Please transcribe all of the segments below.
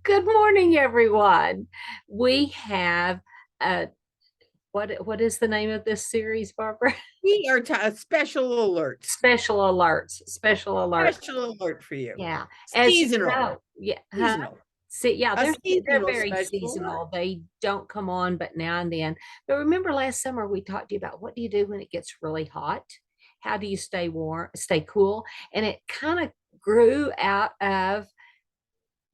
Good morning, everyone. We have what is the name of this series, Barbara? We are special alerts. Special alerts. Special alerts. Special alert for you. Yeah. Seasonal. Yeah. Seasonal. See, yeah, they're very special seasonal. alert. They don't come on but now and then. But remember last summer we talked to you about what do you do when it gets really hot? How do you stay warm, stay cool? And it kind of grew out of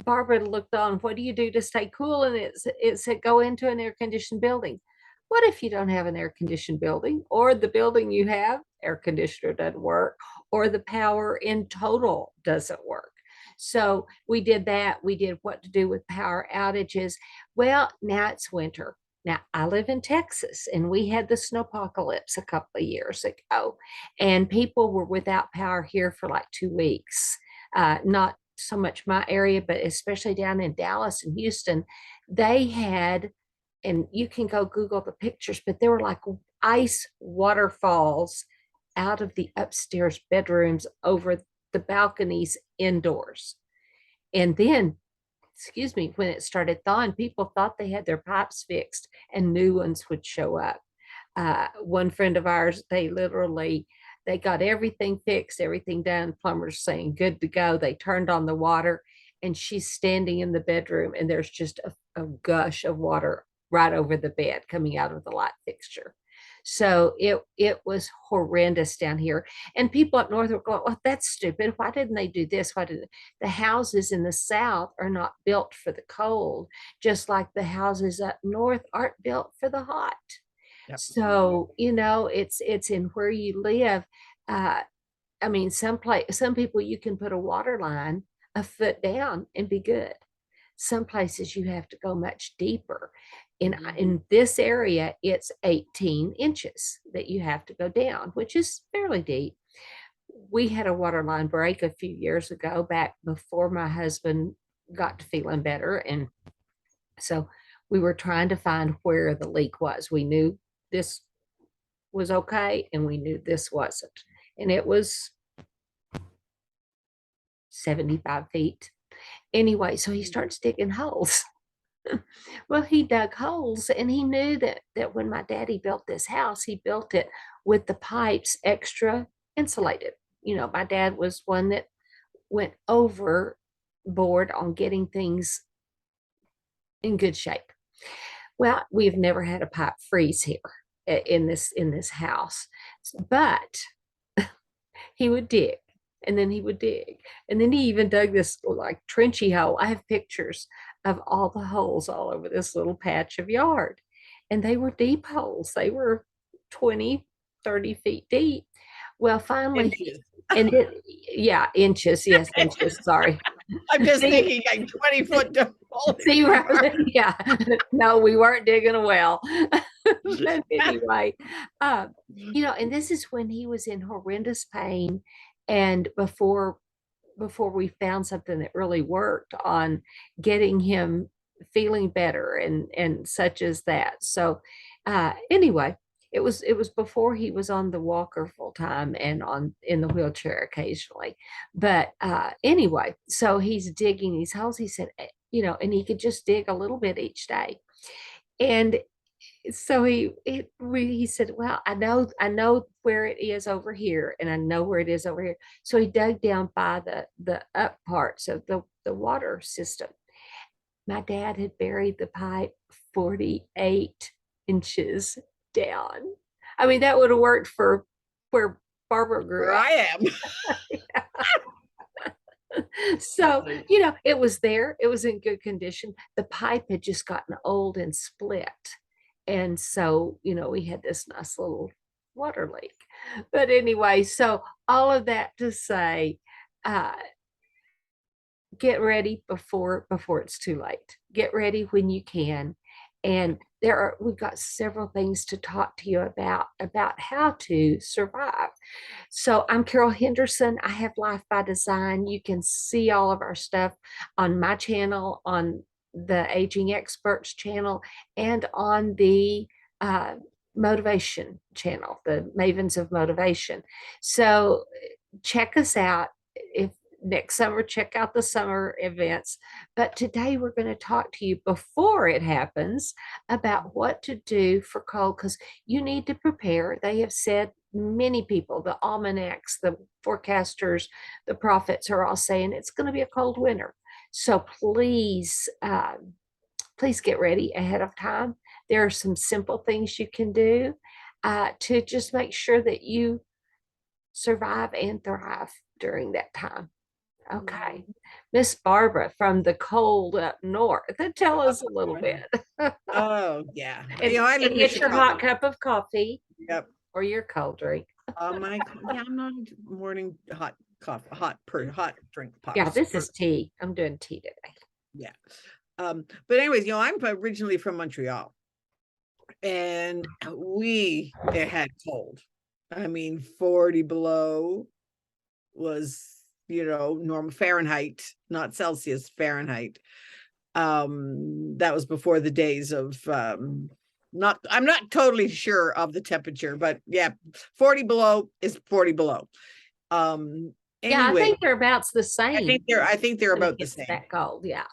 Barbara looked on, what do you do to stay cool? And it said, go into an air conditioned building. What if you don't have an air conditioned building, or the building you have, air conditioner doesn't work, or the power in total doesn't work? So we did that. We did what to do with power outages. Well, now it's winter. Now, I live in Texas and we had the snowpocalypse a couple of years ago, and people were without power here for like 2 weeks. Not so much my area, but especially down in Dallas and Houston, they had, and you can go Google the pictures, but there were like ice waterfalls out of the upstairs bedrooms over the balconies indoors. And then, excuse me, when it started thawing, people thought they had their pipes fixed and new ones would show up. One friend of ours, they got everything fixed, everything done. Plumber's saying good to go. They turned on the water, and she's standing in the bedroom, and there's just a gush of water right over the bed coming out of the light fixture. So it was horrendous down here. And people up north were going, well, that's stupid. Why didn't they do this? Why didn't the houses in the south are not built for the cold, just like the houses up north aren't built for the hot. Yep. So, it's in where you live. I mean, some people you can put a water line a foot down and be good. Some places you have to go much deeper. In this area, it's 18 inches that you have to go down, which is fairly deep. We had a water line break a few years ago, back before my husband got to feeling better. And so we were trying to find where the leak was. We knew this was okay, and we knew this wasn't. And it was 75 feet. Anyway, so he starts digging holes. Well, he dug holes, and he knew that when my daddy built this house, he built it with the pipes extra insulated. My dad was one that went overboard on getting things in good shape. Well, we've never had a pipe freeze here in this house, but he would dig, and then he would dig, and then he even dug this like trenchy hole. I have pictures of all the holes all over this little patch of yard, and they were deep holes. They were 20, 30 feet deep. Well, finally, Inches. Yeah, inches. Yes, inches. Sorry. I'm just thinking like 20-foot. See, right? Yeah. No, we weren't digging a well. But anyway, and this is when he was in horrendous pain, and before we found something that really worked on getting him feeling better and such as that. So anyway, it was before he was on the walker full time and in the wheelchair occasionally. But anyway, so he's digging these holes. He said, and he could just dig a little bit each day. And so he said, well, I know where it is over here, and I know where it is over here. So he dug down by the up parts of the water system. My dad had buried the pipe 48 inches down. I mean, that would have worked for where Barbara grew up. I am. So, it was there. It was in good condition. The pipe had just gotten old and split. And so, we had this nice little water leak. But anyway, so all of that to say, get ready before it's too late. Get ready when you can. And we've got several things to talk to you about how to survive. So I'm Carol Henderson. I have Life by Design. You can see all of our stuff on my channel, on the Aging Experts channel, and on the motivation channel, the Mavens of Motivation. So check us out. If next summer, check out the summer events. But today we're going to talk to you before it happens about what to do for cold, because you need to prepare. They have said, many people, the almanacs, the forecasters, the prophets are all saying it's going to be a cold winter. So please, please get ready ahead of time. There are some simple things you can do to just make sure that you survive and thrive during that time. Okay. Miss Barbara from the cold up north, tell us a little bit. Oh, yeah. And, I live and in get your hot Chicago. cup of coffee Yep. or your cold drink. I'm not a morning hot coffee, hot drink Yeah, this person. is tea. I'm doing tea today. Yeah. But anyways, I'm originally from Montreal, and it had cold. I mean, 40 below was, normal Fahrenheit, not Celsius, Fahrenheit. That was before the days of, I'm not totally sure of the temperature, but yeah, 40 below is 40 below. Yeah, I Anyway, think they're about the same. I think they're when it about the gets same. that cold, yeah.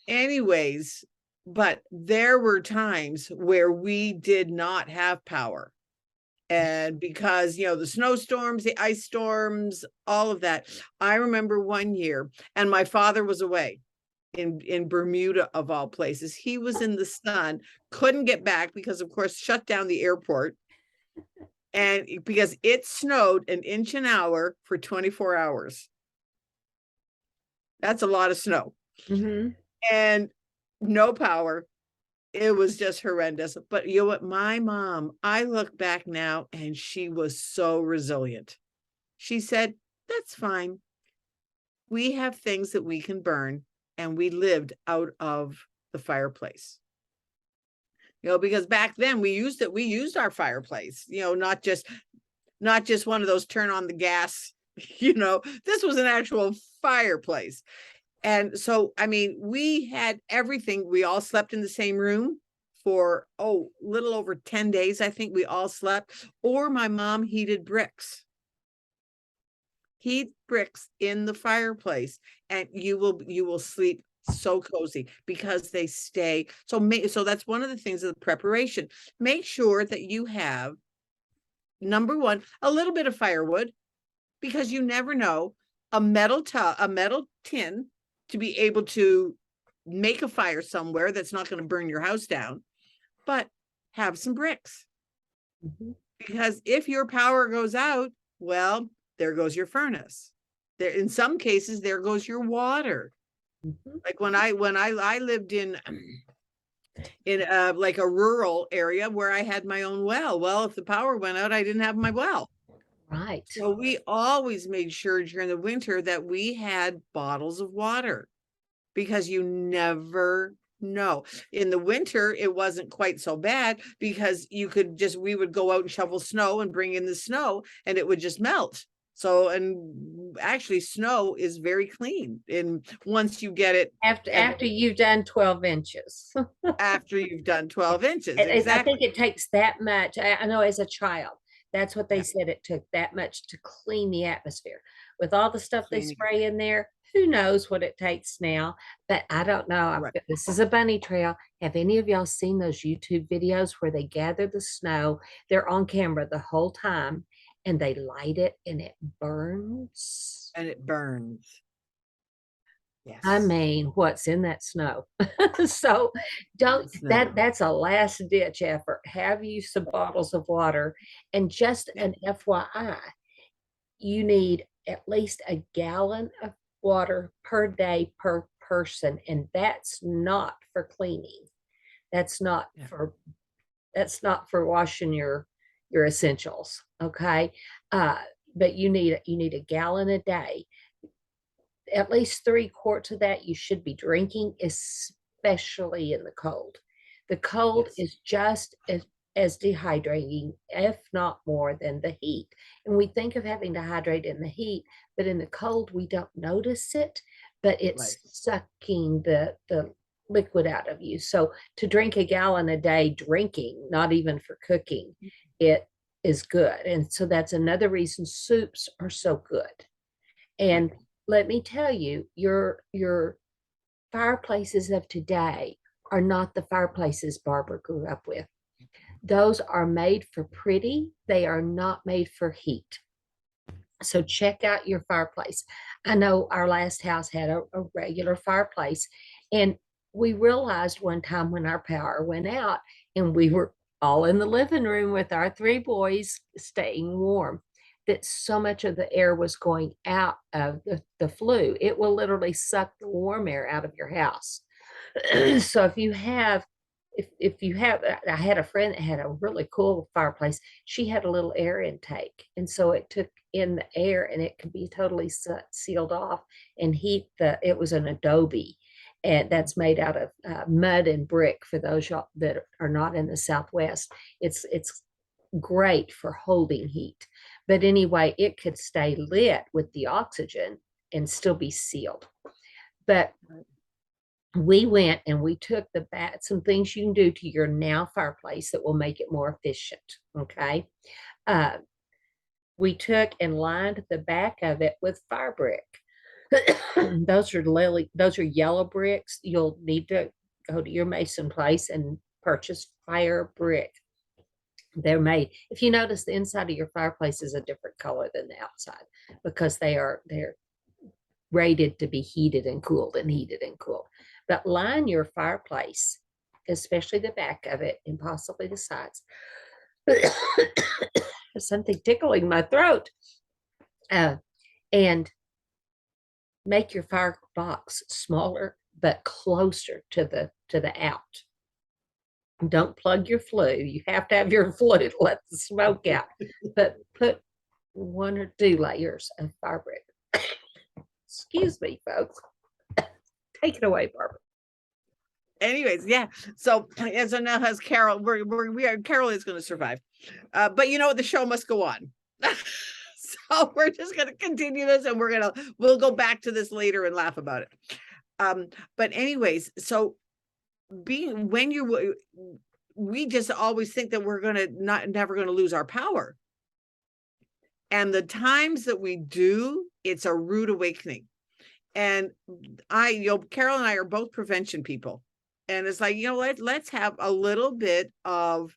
Anyways, but there were times where we did not have power. And because, the snowstorms, the ice storms, all of that. I remember one year, and my father was away in Bermuda, of all places. He was in the sun, couldn't get back because, of course, shut down the airport. And because it snowed an inch an hour for 24 hours. That's a lot of snow. Mm-hmm. And no power. It was just horrendous. But you know what? My mom, I look back now, and she was so resilient. She said, that's fine. We have things that we can burn, and we lived out of the fireplace. Because back then we used our fireplace, not just one of those turn on the gas, this was an actual fireplace. And so, I mean, we had everything. We all slept in the same room for, little over 10 days. I think we all slept, or my mom heated bricks in the fireplace, and you will sleep so cozy because they stay. So that's one of the things of the preparation. Make sure that you have, number one, a little bit of firewood, because you never know, a metal tin to be able to make a fire somewhere that's not going to burn your house down, but have some bricks. Mm-hmm. Because if your power goes out, well, there goes your furnace. There, in some cases, there goes your water. Mm-hmm. Like when I lived in like a rural area where I had my own well. Well, if the power went out, I didn't have my well. Right. So we always made sure during the winter that we had bottles of water, because you never know. In the winter, it wasn't quite so bad because we would go out and shovel snow and bring in the snow, and it would just melt. So, and actually snow is very clean. And once you get it after you've done 12 inches. After you've done 12 inches. Exactly. I think it takes that much. I know as a child, that's what they said. It took that much to clean the atmosphere. With all the stuff they spray in there, who knows what it takes now, but I don't know. Right. This is a bunny trail. Have any of y'all seen those YouTube videos where they gather the snow? They're on camera the whole time, and they light it, and it burns. And it burns. Yes. I mean, what's in that snow? So that's a last ditch effort. Have you some bottles of water, and just an FYI, you need at least a gallon of water per day per person, and that's not for cleaning. That's not for washing your essentials. Okay. But you need a gallon a day. At least 3 quarts of that you should be drinking, especially in the cold. The cold is just as dehydrating, if not more, than the heat. And we think of having to hydrate in the heat, but in the cold, we don't notice it, but it's sucking the liquid out of you. So to drink a gallon a day drinking, not even for cooking, it is good. And so that's another reason soups are so good. And let me tell you, your fireplaces of today are not the fireplaces Barbara grew up with. Those are made for pretty, they are not made for heat. So check out your fireplace. I know our last house had a regular fireplace, and we realized one time when our power went out and we were all in the living room with our three boys staying warm, that so much of the air was going out of the flue. It will literally suck the warm air out of your house. So if you have, I had a friend that had a really cool fireplace. She had a little air intake, and so it took in the air, and it could be totally sealed off and heat the. It was an adobe, and that's made out of mud and brick. For those y'all that are not in the Southwest, it's great for holding heat. But anyway, it could stay lit with the oxygen and still be sealed. But we went and we took some things you can do to your now fireplace that will make it more efficient. Okay. Uh, we took and lined the back of it with fire brick. Those are yellow bricks. You'll need to go to your mason place and purchase fire brick. They're made, if you notice, the inside of your fireplace is a different color than the outside, because they're rated to be heated and cooled and heated and cooled. But line your fireplace, especially the back of it and possibly the sides. Something tickling my throat. And make your firebox smaller but closer to the out. Don't plug your flue. You have to have your flue to let the smoke out. But put 1 or 2 layers of fire brick. Excuse me, folks. Take it away, Barbara. Anyways, yeah. So now has Carol. Carol is going to survive, but you know the show must go on. So we're just going to continue this, and we'll go back to this later and laugh about it. But anyways, so we just always think that we're never going to lose our power, and the times that we do, it's a rude awakening. And Carol and I are both prevention people. And it's like, let's have a little bit of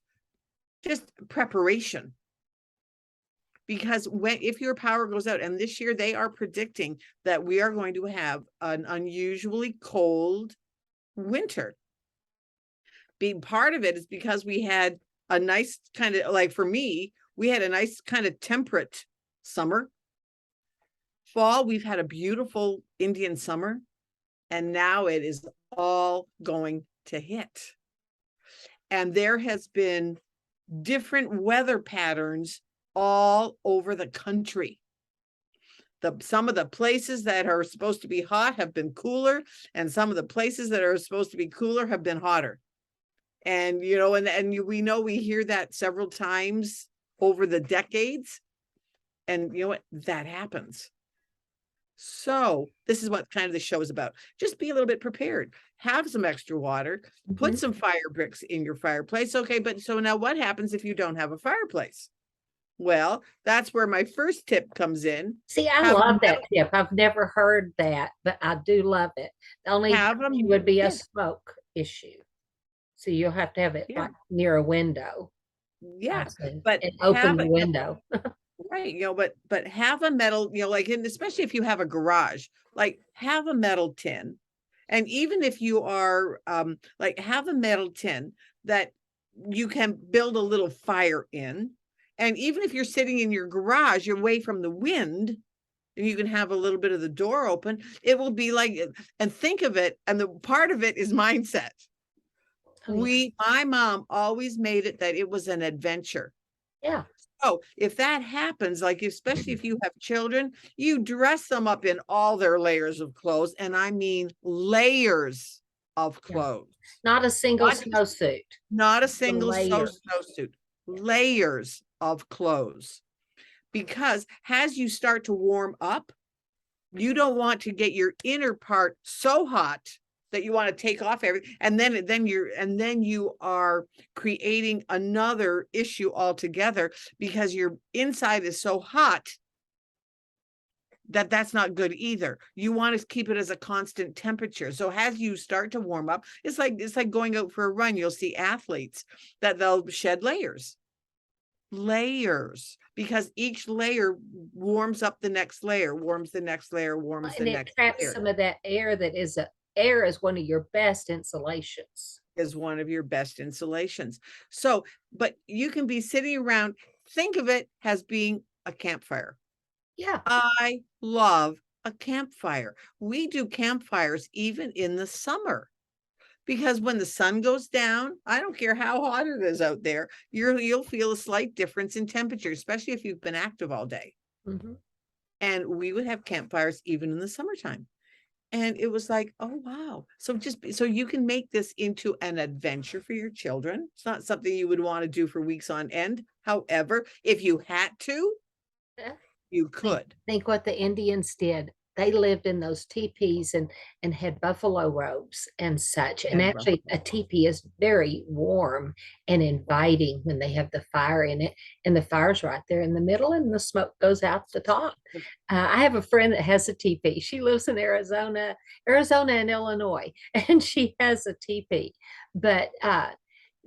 just preparation. Because if your power goes out, and this year they are predicting that we are going to have an unusually cold winter. Being part of it is because we had a nice kind of, like for me, we had a nice kind of temperate summer. Fall, we've had a beautiful Indian summer. And now it is all going to hit. And there has been different weather patterns all over the country. Some of the places that are supposed to be hot have been cooler, and some of the places that are supposed to be cooler have been hotter. And, we hear that several times over the decades. And you know what? That happens. So this is what kind of the show is about. Just be a little bit prepared. Have some extra water. Put some fire bricks in your fireplace. Okay, but so now what happens if you don't have a fireplace? Well, that's where my first tip comes in. See, I love that tip. I've never heard that, but I do love it. The only issue would be a smoke issue. So you'll have to have it like near a window. Yeah, but open the window. Right, but have a metal, and especially if you have a garage, like have a metal tin. And even if you are have a metal tin that you can build a little fire in. And even if you're sitting in your garage, you're away from the wind, and you can have a little bit of the door open, it will be like, and think of it, and the part of it is mindset. My mom always made it that it was an adventure. Yeah. So if that happens, like especially if you have children, you dress them up in all their layers of clothes. And I mean layers of clothes. Not a single snowsuit. Not a single snowsuit. Layers of clothes. Because as you start to warm up, you don't want to get your inner part so hot that you want to take off everything, and then you are creating another issue altogether, because your inside is so hot that's not good either. You want to keep it as a constant temperature. So as you start to warm up, it's like going out for a run. You'll see athletes that they'll shed layers, because each layer warms up the next layer, warms the next layer, warms the And it next traps layer. some of that air that is air is one of your best insulations. Is one of your best insulations. So, but you can be sitting around, think of it as being a campfire. Yeah. I love a campfire. We do campfires even in the summer, because when the sun goes down, I don't care how hot it is out there, you'll feel a slight difference in temperature, especially if you've been active all day. Mm-hmm. And we would have campfires even in the summertime. And it was like, oh, wow. So you can make this into an adventure for your children. It's not something you would want to do for weeks on end. However, if you had to, you could. Think what the Indians did. They lived in those teepees and had buffalo robes and such. And actually, a teepee is very warm and inviting when they have the fire in it, and the fire's right there in the middle, and the smoke goes out the top. I have a friend that has a teepee. She lives in Arizona and Illinois, and she has a teepee. But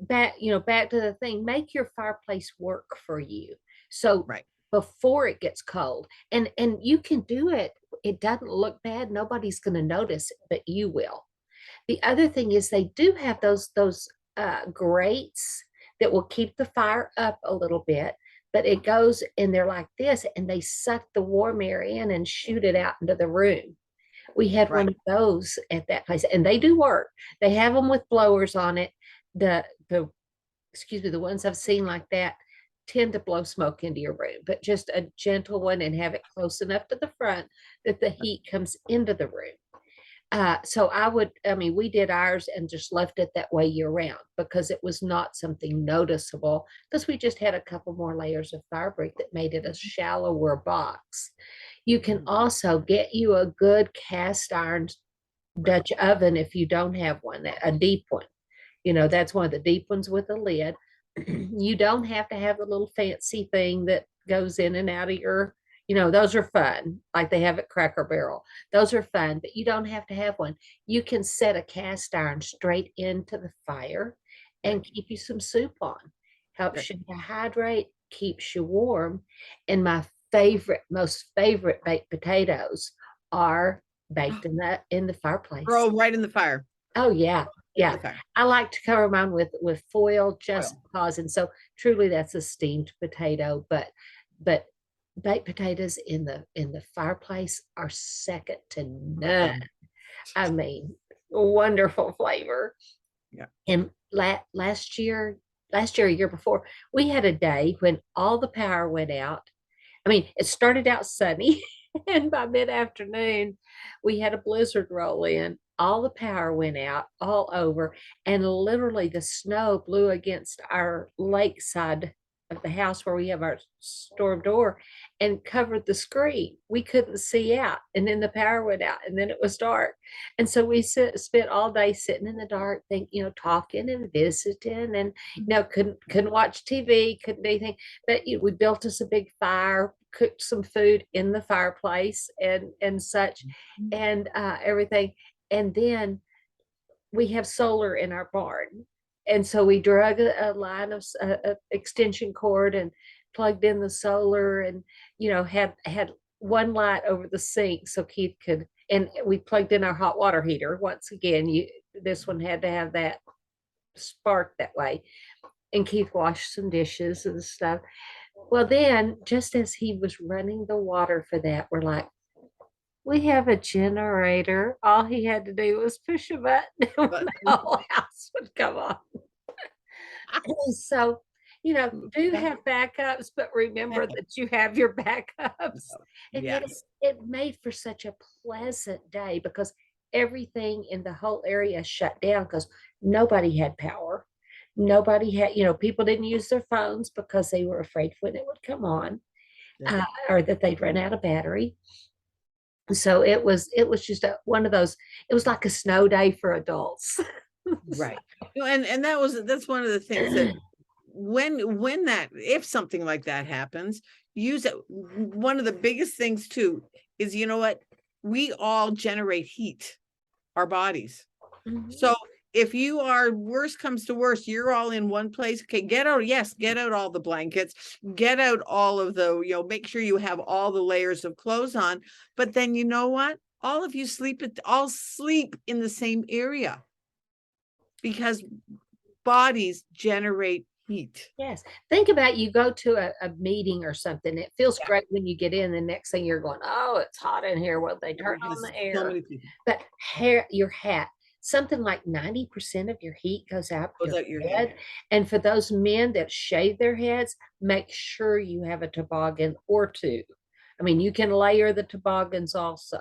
back to the thing, make your fireplace work for you. So Right. before it gets cold, and you can do it, it doesn't look bad, nobody's going to notice it, but you will. The other thing is they do have those grates that will keep the fire up a little bit, but it goes and they're like this, and they suck the warm air in and shoot it out into the room. We had one of those at that place, and they do work. They have them with blowers on it. The ones I've seen like that tend to blow smoke into your room, but just a gentle one, and have it close enough to the front that the heat comes into the room. So we did ours and just left it that way year round, because it was not something noticeable, because we just had a couple more layers of fabric that made it a shallower box. You can also get you a good cast iron Dutch oven if you don't have one, a deep one. That's one of the deep ones with a lid. You don't have to have the little fancy thing that goes in and out of your, those are fun, like they have at Cracker Barrel. Those are fun, but you don't have to have one. You can set a cast iron straight into the fire and keep you some soup on. Helps you to hydrate, keeps you warm. And my most favorite baked potatoes are baked in the fireplace. Throw right in the fire. Oh yeah. Yeah, I like to cover mine with foil just because, and so truly that's a steamed potato, but baked potatoes in the fireplace are second to none. I mean, wonderful flavor. Yeah. And last year, a year before, we had a day when all the power went out. I mean, it started out sunny, and by mid-afternoon, we had a blizzard roll in. All the power went out all over, and literally the snow blew against our lakeside of the house where we have our storm door and covered the screen. We couldn't see out, and then the power went out, and then it was dark. And so we spent all day sitting in the dark, talking and visiting, and couldn't watch TV, couldn't do anything. But we built us a big fire, cooked some food in the fireplace and such, and everything. And then we have solar in our barn. And so we drug a line of extension cord and plugged in the solar, and, had one light over the sink so Keith could, and we plugged in our hot water heater. Once again, this one had to have that spark that way. And Keith washed some dishes and stuff. Well, then, just as he was running the water for that, we're like, we have a generator. All he had to do was push a button, and the whole house would come on. So, do have backups, but remember that you have your backups. And yet it made for such a pleasant day, because everything in the whole area shut down because nobody had power. Nobody had, people didn't use their phones because they were afraid when it would come on, or that they'd run out of battery. So it was just one of those, it was like a snow day for adults. Right. And that's one of the things that if something like that happens, use it. One of the biggest things too is, you know what? We all generate heat, our bodies. Mhm. So if you are, worst comes to worst, you're all in one place. Okay, get out. Yes, get out all the blankets, get out all of the, make sure you have all the layers of clothes on. But then you know what? All of you all sleep in the same area because bodies generate heat. Yes. Think about, you go to a meeting or something. It feels Yeah. great when you get in. The next thing you're going, oh, it's hot in here. Well, they turn on Because the so air. many people But hair, your hat, something like 90% of your heat goes out goes your out your head. head. And for those men that shave their heads, make sure you have a toboggan or two. I mean, you can layer the toboggans also,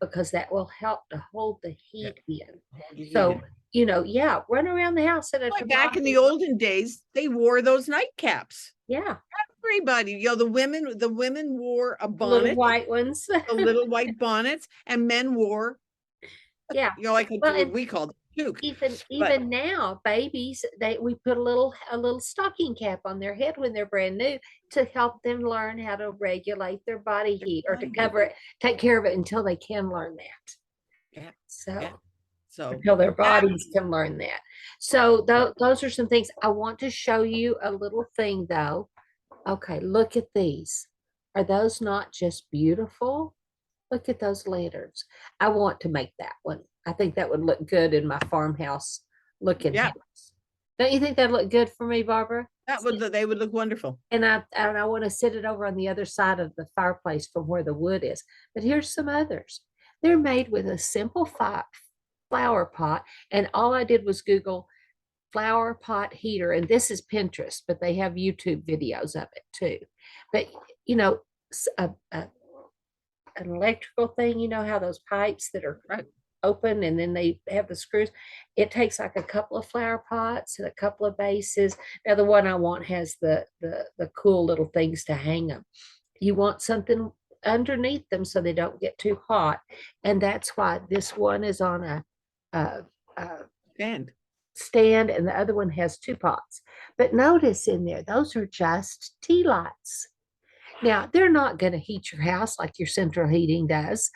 because that will help to hold the Yeah. heat in. Hold your heat So, in. yeah, run around the house in a Like back in the toboggan. olden days, they wore those nightcaps. Yeah, Everybody, the women wore a the little bonnet, white ones. the little white bonnets, and men wore, Yeah. like Well, what and we called toque. even But even now, babies, we put a little stocking cap on their head when they're brand new to help them learn how to regulate their body heat, or to body heat. cover it, take care of it until they can learn that. Yeah, yeah. So So until their that, bodies can learn that. So those are some things. I want to show you a little thing though. Okay, look at these. Are those not just beautiful? Look at those lanterns. I want to make that one. I think that would look good in my farmhouse looking yeah, house. Don't you think that'd look good for me, Barbara? they would look wonderful. And I want to sit it over on the other side of the fireplace from where the wood is. But here's some others. They're made with a simple flower pot, and all I did was Google flower pot heater, and this is Pinterest, but they have YouTube videos of it too. But you know, an electrical thing, how those pipes that are Right. open and then they have the screws. It takes like a couple of flower pots and a couple of bases. Now the one I want has the cool little things to hang them. You want something underneath them so they don't get too hot, and that's why this one is on a, a And stand, and the other one has two pots. But notice in there, those are just tea lights. Now, they're not going to heat your house like your central heating does,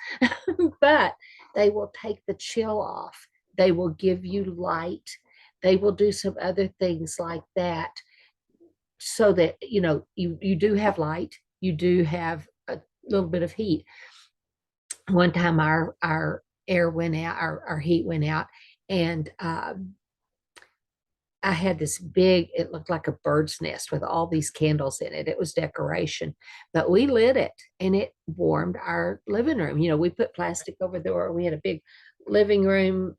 but they will take the chill off. They will give you light. They will do some other things like that, so that you do have light, you do have a little bit of heat. One time our air went out, our heat went out, and I had this big, it looked like a bird's nest with all these candles in it. It was decoration, but we lit it and it warmed our living room. We put plastic over there. We had a big living room,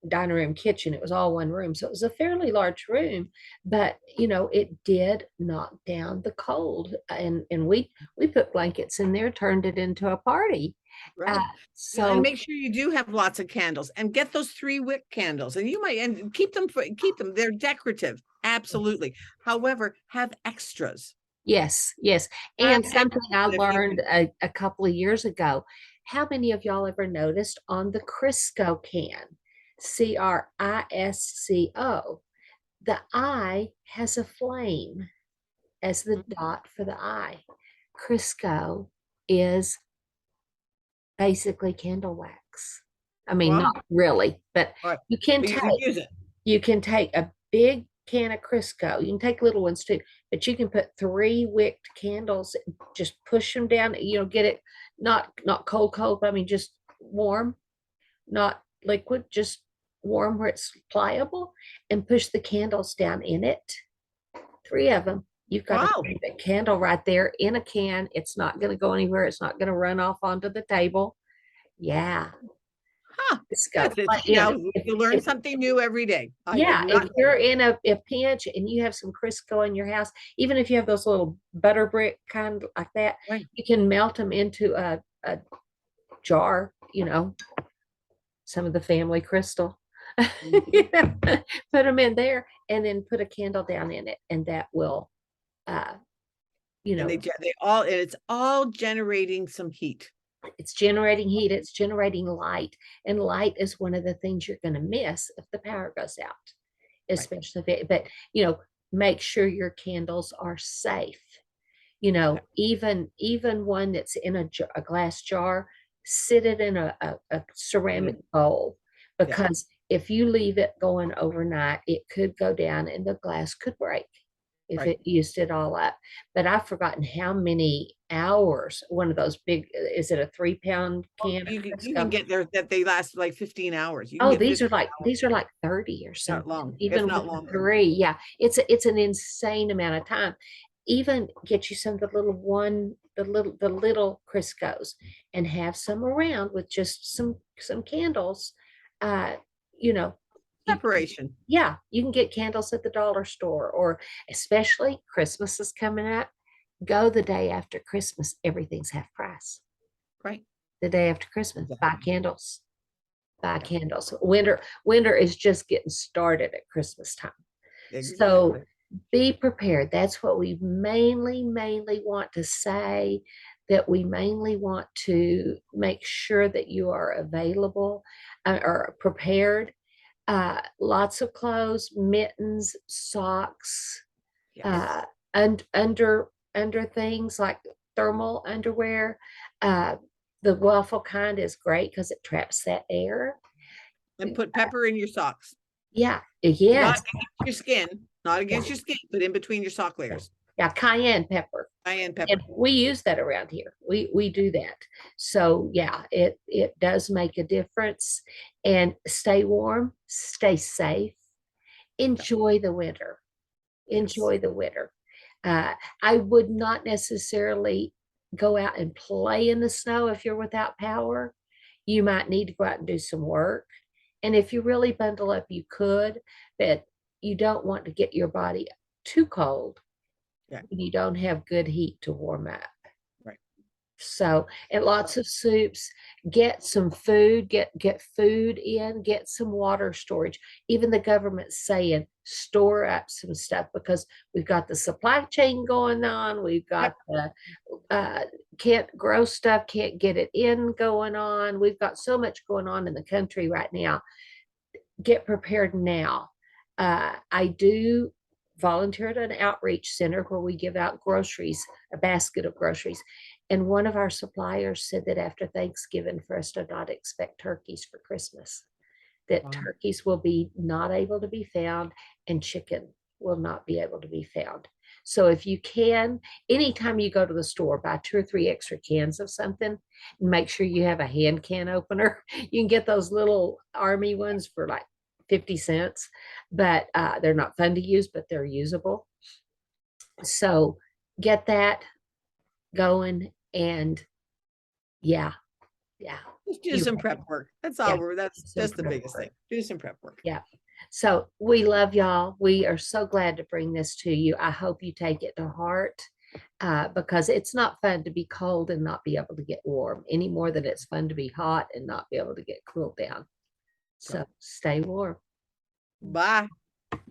dining room, kitchen. It was all one room. So it was a fairly large room, but it did knock down the cold. And we put blankets in there, turned it into a party. right. And So make sure you do have lots of candles, and get those 3-wick candles, and you might, and keep them. They're decorative. Absolutely. However, have extras. yes, yes. Have And something I extras if you learned a couple of years ago. How many of y'all ever noticed on the Crisco can, Crisco, the eye has a flame as the dot for the eye? Crisco is basically candle wax. I mean, Wow. not really, but All right. you can But you take can use it. you can take a big can of Crisco. You can take little ones too, but you can put 3 wicked candles, just push them down, get it not cold, but I mean just warm, not liquid, just warm where it's pliable, and push the candles down in it. 3 of them. You've got Wow. a candle right there in a can. It's not going to go anywhere. It's not going to run off onto the table. Yeah. Huh. Crisco. That's it. But, See, now you learn something new every day. I did yeah, not if know you're that. in a pinch and you have some Crisco in your house, even if you have those little butter brick kind like that, Right. you can melt them into a jar, some of the family crystal. Put them in there and then put a candle down in it, and that will, uh, And it's all generating some heat. it's generating heat, it's generating light, and light is one of the things you're going to miss if the power goes out, Right. especially but make sure your candles are safe. You Yeah. know, even one that's in a glass jar, sit it in a ceramic Mhm. bowl, Yeah. because if you leave it going overnight, it could go down and the glass could break if Right. it used it all up. But I've forgotten how many hours one of those big, is it a 3 pound can of You can Crisco? get there that they last like 15 hours. You can Oh, get these are 15 like hours, these are like 30 or not something, long, if even with not the longer. three. Yeah, it's an insane amount of time. Even get you some of the little one, the little Criscos, and have some around with just some candles. Uh, you know, you Preparation. yeah, you can get candles at the dollar store, or especially Christmas is coming up. Go the day after Christmas, everything's half price. Right. The day after Christmas, buy Exactly. candles, buy Yeah. candles. Winter is just getting started at Christmas time. So Exactly. be prepared. That's what we mainly want to say, that we mainly want to make sure that you are available, or prepared. Lots of clothes, mittens, socks, Yes. uh, and under things like thermal underwear. Uh, the waffle kind is great because it traps that air. And put pepper in your socks. Yeah, Not yes, against your skin, not yeah, against your skin, but in between your sock layers. yeah, cayenne pepper. Cayenne And pepper. we use that around here. We do that. So yeah, it does make a difference. And stay warm, stay safe, Yeah. enjoy the winter. Yes. Enjoy the winter. Uh, I would not necessarily go out and play in the snow if you're without power. You might need to go out and do some work. And if you really bundle up, you could, but you don't want to get your body too cold Yeah. when you don't have good heat to warm up. Right. So, and lots of soups, get some food, get food in, get some water storage. Even the government's saying store up some stuff, because we've got the supply chain going on. We've got Yep. the uh, can't grow stuff, can't get it in going on. We've got so much going on in the country right now. Get prepared now. I do volunteer at an outreach center where we give out groceries, a basket of groceries. And one of our suppliers said that after Thanksgiving, for us to not expect turkeys for Christmas, that Wow. turkeys will be not able to be found and chicken will not be able to be found. So if you can, anytime you go to the store, buy 2 or 3 extra cans of something, and make sure you have a hand can opener. You can get those little army ones for like 50 cents, but they're not fun to use, but they're usable. So get that going, and yeah, yeah, Just do be some ready. prep work. That's Yeah, all that's some just the prep biggest thing. work. Do some prep work. Yeah. So we love y'all. We are so glad to bring this to you. I hope you take it to heart, because it's not fun to be cold and not be able to get warm any more than it's fun to be hot and not be able to get cooled down. Yep. So stay warm. Bye.